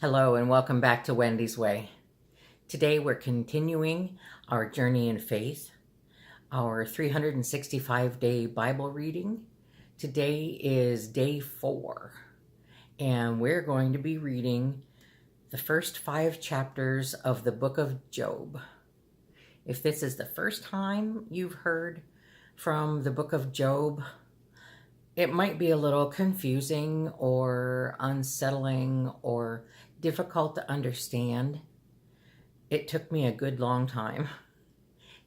Hello and welcome back to Wendy's Way. Today we're continuing our journey in faith, our 365-day Bible reading. Today is day 4, and we're going to be reading the first 5 chapters of the book of Job. If this is the first time you've heard from the book of Job, it might be a little confusing or unsettling or difficult to understand. It took me a good long time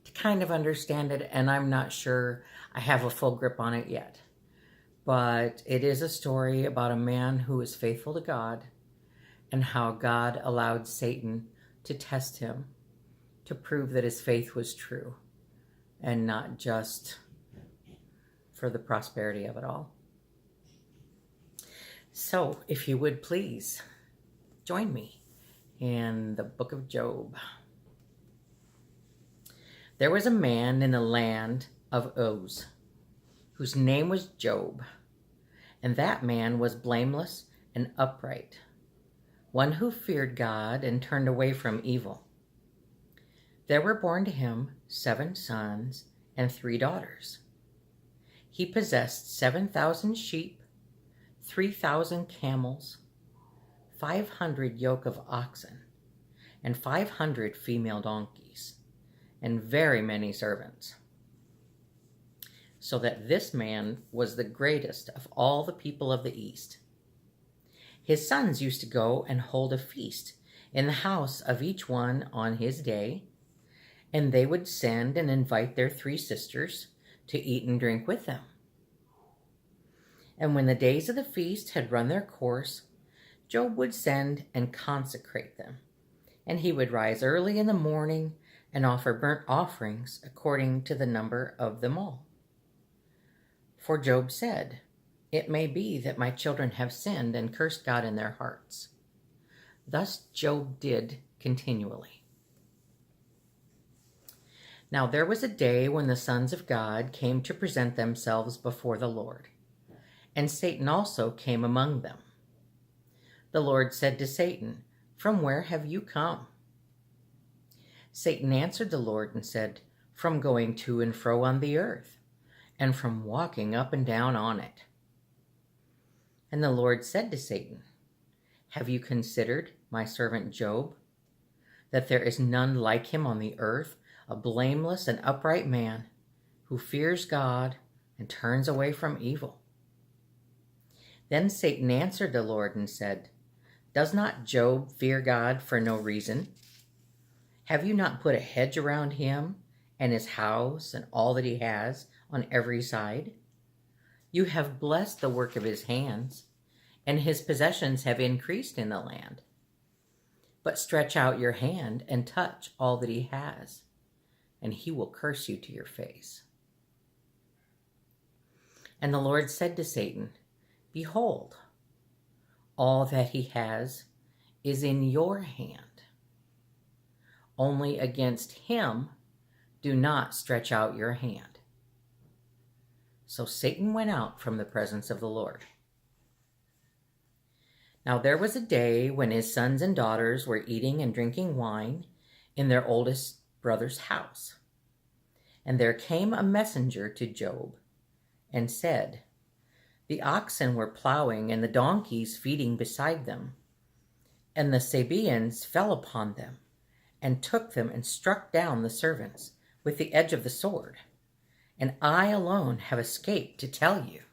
to kind of understand it, and I'm not sure I have a full grip on it yet. But it is a story about a man who is faithful to God and how God allowed Satan to test him to prove that his faith was true and not just for the prosperity of it all. So, if you would please join me in the book of Job. There was a man in the land of Uz, whose name was Job, and that man was blameless and upright, one who feared God and turned away from evil. There were born to him 7 sons and 3 daughters. He possessed 7,000 sheep, 3,000 camels, 500 yoke of oxen, and 500 female donkeys, and very many servants, so that this man was the greatest of all the people of the East. His sons used to go and hold a feast in the house of each one on his day, and they would send and invite their 3 sisters to eat and drink with them. And when the days of the feast had run their course, Job would send and consecrate them, and he would rise early in the morning and offer burnt offerings according to the number of them all. For Job said, "It may be that my children have sinned and cursed God in their hearts." Thus Job did continually. Now there was a day when the sons of God came to present themselves before the Lord, and Satan also came among them. The Lord said to Satan, "From where have you come?" Satan answered the Lord and said, "From going to and fro on the earth, and from walking up and down on it." And the Lord said to Satan, "Have you considered my servant Job, that there is none like him on the earth, a blameless and upright man, who fears God and turns away from evil?" Then Satan answered the Lord and said, "Does not Job fear God for no reason? Have you not put a hedge around him and his house and all that he has on every side? You have blessed the work of his hands, and his possessions have increased in the land. But stretch out your hand and touch all that he has, and he will curse you to your face." And the Lord said to Satan, "Behold, all that he has is in your hand. Only against him do not stretch out your hand." So Satan went out from the presence of the Lord. Now there was a day when his sons and daughters were eating and drinking wine in their oldest brother's house. And there came a messenger to Job and said, "The oxen were plowing and the donkeys feeding beside them, and the Sabaeans fell upon them and took them and struck down the servants with the edge of the sword, and I alone have escaped to tell you."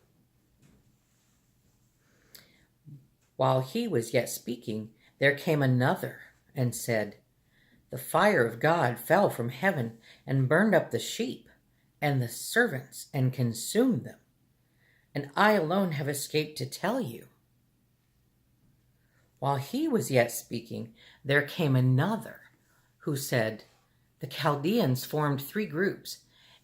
While he was yet speaking, there came another and said, "The fire of God fell from heaven and burned up the sheep and the servants and consumed them, and I alone have escaped to tell you." While he was yet speaking, there came another who said, "The Chaldeans formed 3 groups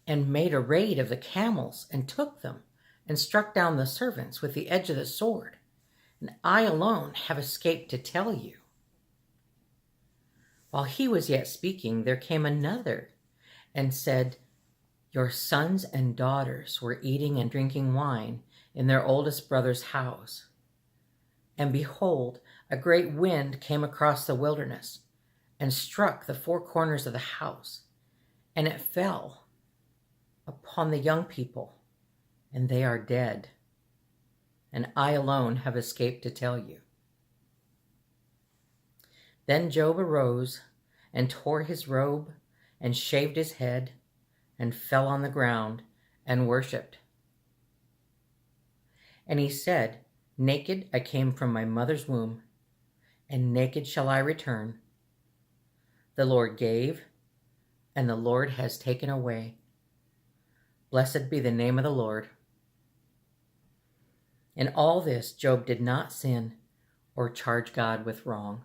and made a raid of the camels and took them and struck down the servants with the edge of the sword, and I alone have escaped to tell you." While he was yet speaking, there came another and said, "Your sons and daughters were eating and drinking wine in their oldest brother's house. And behold, a great wind came across the wilderness and struck the four corners of the house, and it fell upon the young people, and they are dead. And I alone have escaped to tell you." Then Job arose and tore his robe and shaved his head and fell on the ground and worshipped. And he said, "Naked I came from my mother's womb, and naked shall I return. The Lord gave, and the Lord has taken away. Blessed be the name of the Lord." In all this, Job did not sin or charge God with wrong.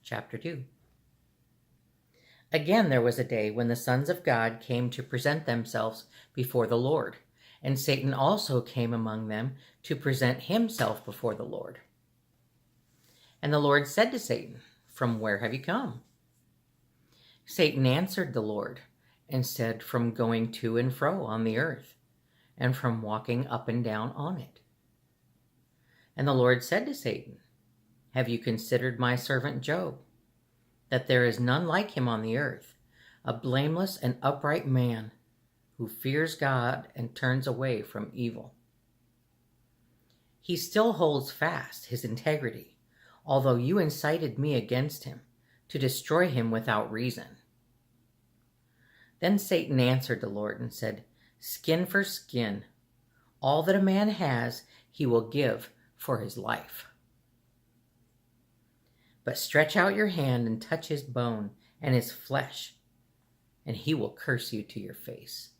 Chapter 2. Again there was a day when the sons of God came to present themselves before the Lord, and Satan also came among them to present himself before the Lord. And the Lord said to Satan, "From where have you come?" Satan answered the Lord and said, "From going to and fro on the earth, and from walking up and down on it." And the Lord said to Satan, "Have you considered my servant Job, that there is none like him on the earth, a blameless and upright man, who fears God and turns away from evil? He still holds fast his integrity, although you incited me against him to destroy him without reason." Then Satan answered the Lord and said, "Skin for skin. All that a man has, he will give for his life. But stretch out your hand and touch his bone and his flesh, and he will curse you to your face."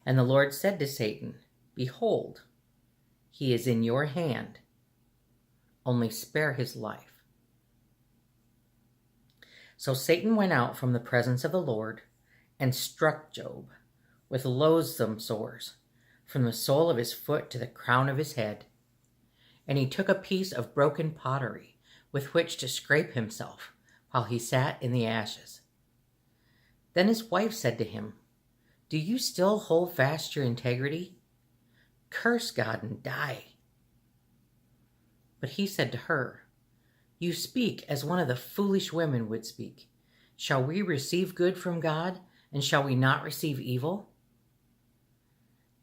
And the Lord said to Satan, "Behold, he is in your hand. Only spare his life." So Satan went out from the presence of the Lord and struck Job with loathsome sores, from the sole of his foot to the crown of his head. And he took a piece of broken pottery with which to scrape himself while he sat in the ashes. Then his wife said to him, "Do you still hold fast your integrity? Curse God and die." But he said to her, "You speak as one of the foolish women would speak. Shall we receive good from God, and shall we not receive evil?"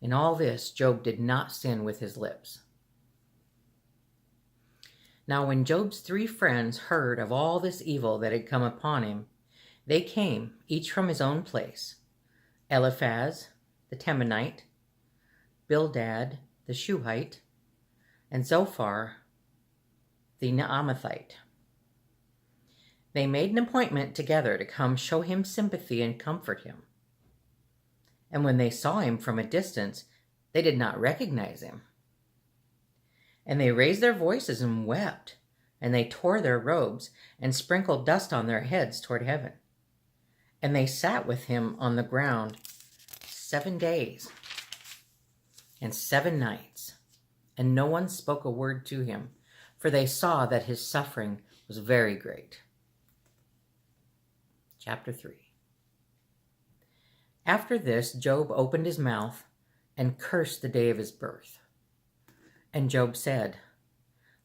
In all this, Job did not sin with his lips. Now when Job's 3 friends heard of all this evil that had come upon him, they came, each from his own place: Eliphaz the Temanite, Bildad the Shuhite, and Zophar the Naamathite. They made an appointment together to come show him sympathy and comfort him. And when they saw him from a distance, they did not recognize him. And they raised their voices and wept, and they tore their robes and sprinkled dust on their heads toward heaven. And they sat with him on the ground 7 days and 7 nights, and no one spoke a word to him, for they saw that his suffering was very great. Chapter 3. After this, Job opened his mouth and cursed the day of his birth. And Job said,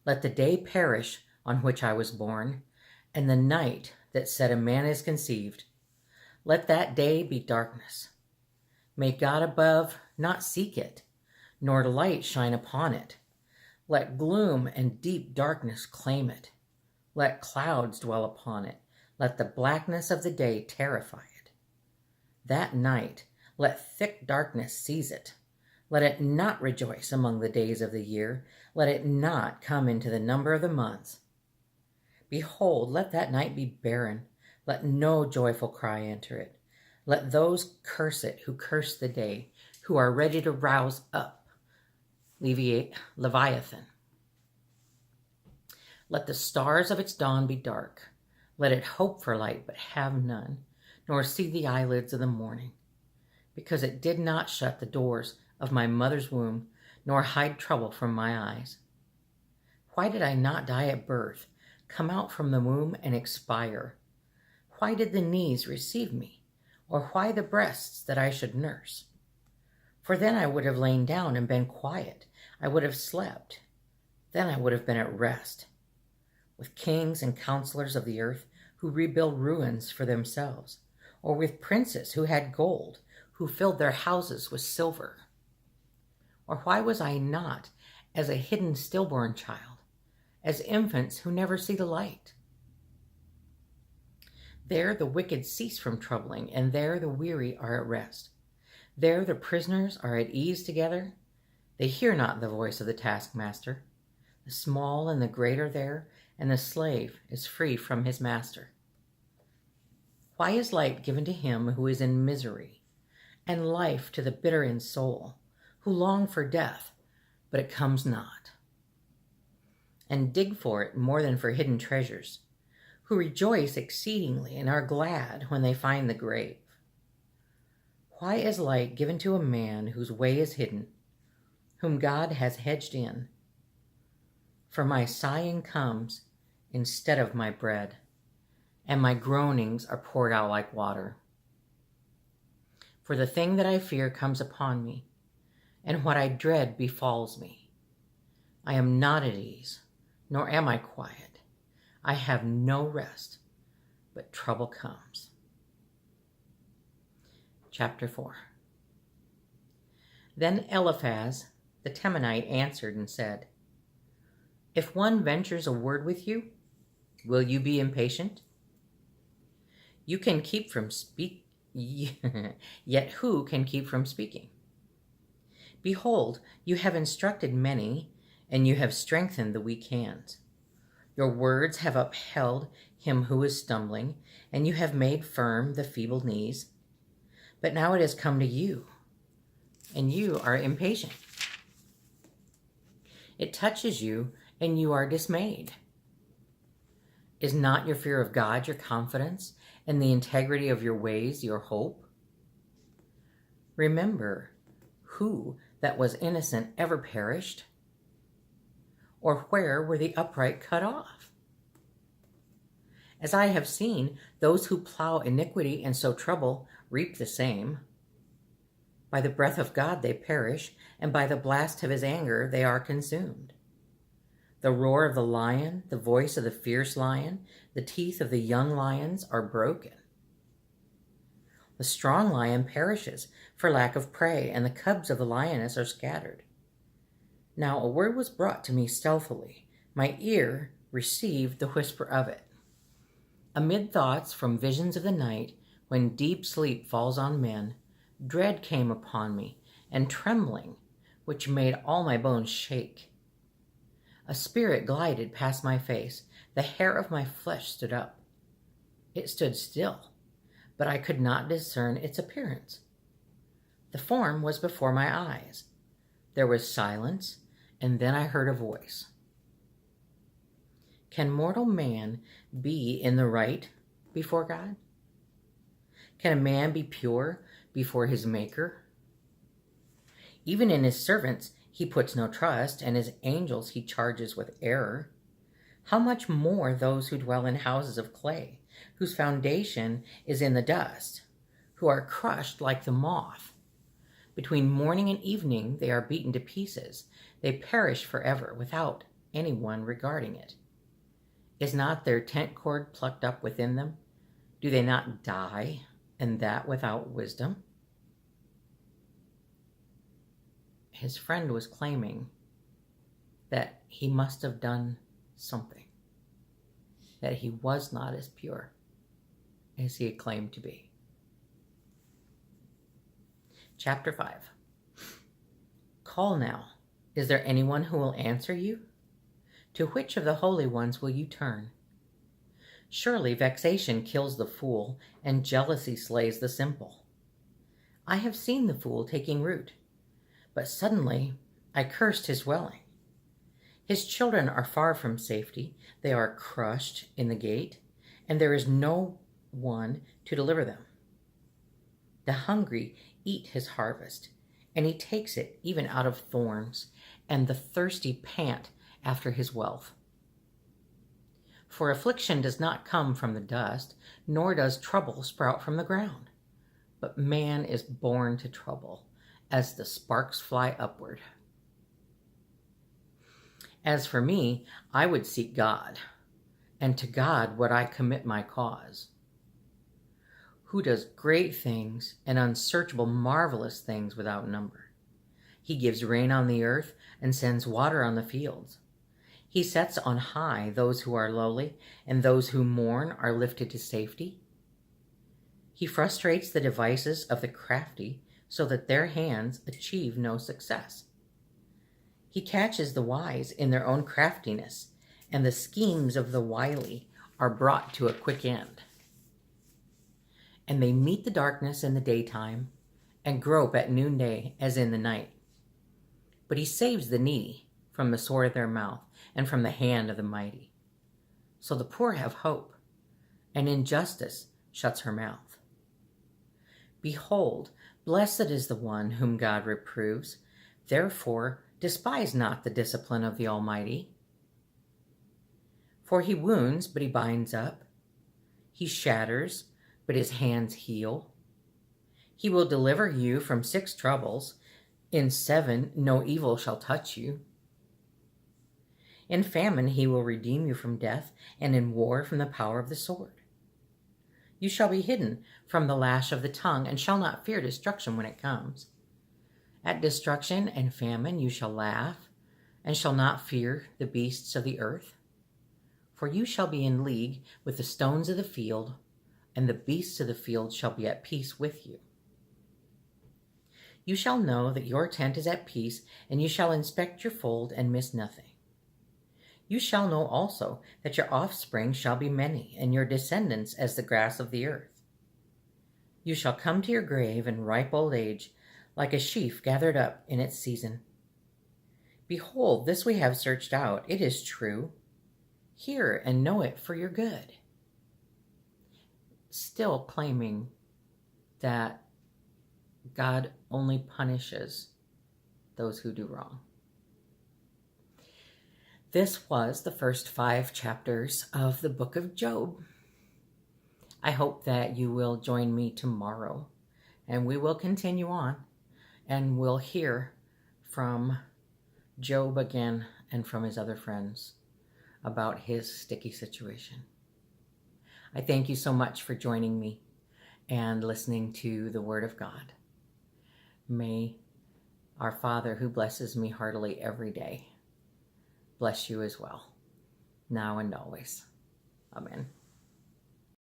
"Let the day perish on which I was born, and the night that said a man is conceived. Let that day be darkness. May God above not seek it, nor light shine upon it. Let gloom and deep darkness claim it. Let clouds dwell upon it. Let the blackness of the day terrify it. That night let thick darkness seize it. Let it not rejoice among the days of the year. Let it not come into the number of the months. Behold, let that night be barren. Let no joyful cry enter it. Let those curse it who curse the day, who are ready to rouse up Leviathan. Let the stars of its dawn be dark. Let it hope for light, but have none, nor see the eyelids of the morning. Because it did not shut the doors of my mother's womb, nor hide trouble from my eyes. Why did I not die at birth, come out from the womb and expire? Why did the knees receive me, or why the breasts that I should nurse? For then I would have lain down and been quiet. I would have slept. Then I would have been at rest, with kings and counselors of the earth who rebuild ruins for themselves, or with princes who had gold, who filled their houses with silver. Or why was I not as a hidden stillborn child, as infants who never see the light? There the wicked cease from troubling, and there the weary are at rest. There the prisoners are at ease together. They hear not the voice of the taskmaster. The small and the great are there, and the slave is free from his master. Why is light given to him who is in misery, and life to the bitter in soul, who long for death, but it comes not, and dig for it more than for hidden treasures, who rejoice exceedingly and are glad when they find the grave? Why is light given to a man whose way is hidden, whom God has hedged in? For my sighing comes instead of my bread, and my groanings are poured out like water. For the thing that I fear comes upon me, and what I dread befalls me. I am not at ease, nor am I quiet. I have no rest, but trouble comes. Chapter 4. Then Eliphaz the Temanite answered and said, If one ventures a word with you, will you be impatient? You can keep from yet who can keep from speaking? Behold, you have instructed many, and you have strengthened the weak hands. Your words have upheld him who is stumbling, and you have made firm the feeble knees. But now it has come to you, and you are impatient. It touches you, and you are dismayed. Is not your fear of God your confidence, and the integrity of your ways your hope? Remember, who that was innocent ever perished? Or where were the upright cut off? As I have seen, those who plow iniquity and sow trouble reap the same. By the breath of God they perish, and by the blast of his anger they are consumed. The roar of the lion, the voice of the fierce lion, the teeth of the young lions are broken. The strong lion perishes for lack of prey, and the cubs of the lioness are scattered. Now a word was brought to me stealthily. My ear received the whisper of it. Amid thoughts from visions of the night, when deep sleep falls on men, dread came upon me, and trembling, which made all my bones shake. A spirit glided past my face. The hair of my flesh stood up. It stood still, but I could not discern its appearance. The form was before my eyes. There was silence, and then I heard a voice. Can mortal man be in the right before God? Can a man be pure before his Maker? Even in his servants he puts no trust, and his angels he charges with error. How much more those who dwell in houses of clay, whose foundation is in the dust, who are crushed like the moth. Between morning and evening they are beaten to pieces. They perish forever without anyone regarding it. Is not their tent cord plucked up within them? Do they not die, and that without wisdom? His friend was claiming that he must have done something, that he was not as pure as he had claimed to be. Chapter 5. Call now. Is there anyone who will answer you? To which of the holy ones will you turn? Surely vexation kills the fool, and jealousy slays the simple. I have seen the fool taking root, but suddenly I cursed his dwelling. His children are far from safety. They are crushed in the gate, and there is no one to deliver them. The hungry eat his harvest, and he takes it even out of thorns, and the thirsty pant after his wealth. For affliction does not come from the dust, nor does trouble sprout from the ground. But man is born to trouble, as the sparks fly upward. As for me, I would seek God, and to God would I commit my cause, who does great things and unsearchable marvelous things without number. He gives rain on the earth and sends water on the fields. He sets on high those who are lowly, and those who mourn are lifted to safety. He frustrates the devices of the crafty so that their hands achieve no success. He catches the wise in their own craftiness, and the schemes of the wily are brought to a quick end. And they meet the darkness in the daytime and grope at noonday as in the night. But he saves the needy from the sword of their mouth and from the hand of the mighty. So the poor have hope, and injustice shuts her mouth. Behold, blessed is the one whom God reproves. Therefore, despise not the discipline of the Almighty. For he wounds, but he binds up. He shatters, but his hands heal. He will deliver you from 6 troubles. In 7 no evil shall touch you. In famine he will redeem you from death, and in war from the power of the sword. You shall be hidden from the lash of the tongue, and shall not fear destruction when it comes. At destruction and famine you shall laugh, and shall not fear the beasts of the earth. For you shall be in league with the stones of the field, and the beasts of the field shall be at peace with you. You shall know that your tent is at peace, and you shall inspect your fold and miss nothing. You shall know also that your offspring shall be many, and your descendants as the grass of the earth. You shall come to your grave in ripe old age, like a sheaf gathered up in its season. Behold, this we have searched out, it is true. Hear and know it for your good. Still claiming that God only punishes those who do wrong. This was the first 5 chapters of the book of Job. I hope that you will join me tomorrow, and we will continue on, and we'll hear from Job again and from his other friends about his sticky situation. I thank you so much for joining me and listening to the Word of God. May our Father, who blesses me heartily every day, bless you as well, now and always. Amen.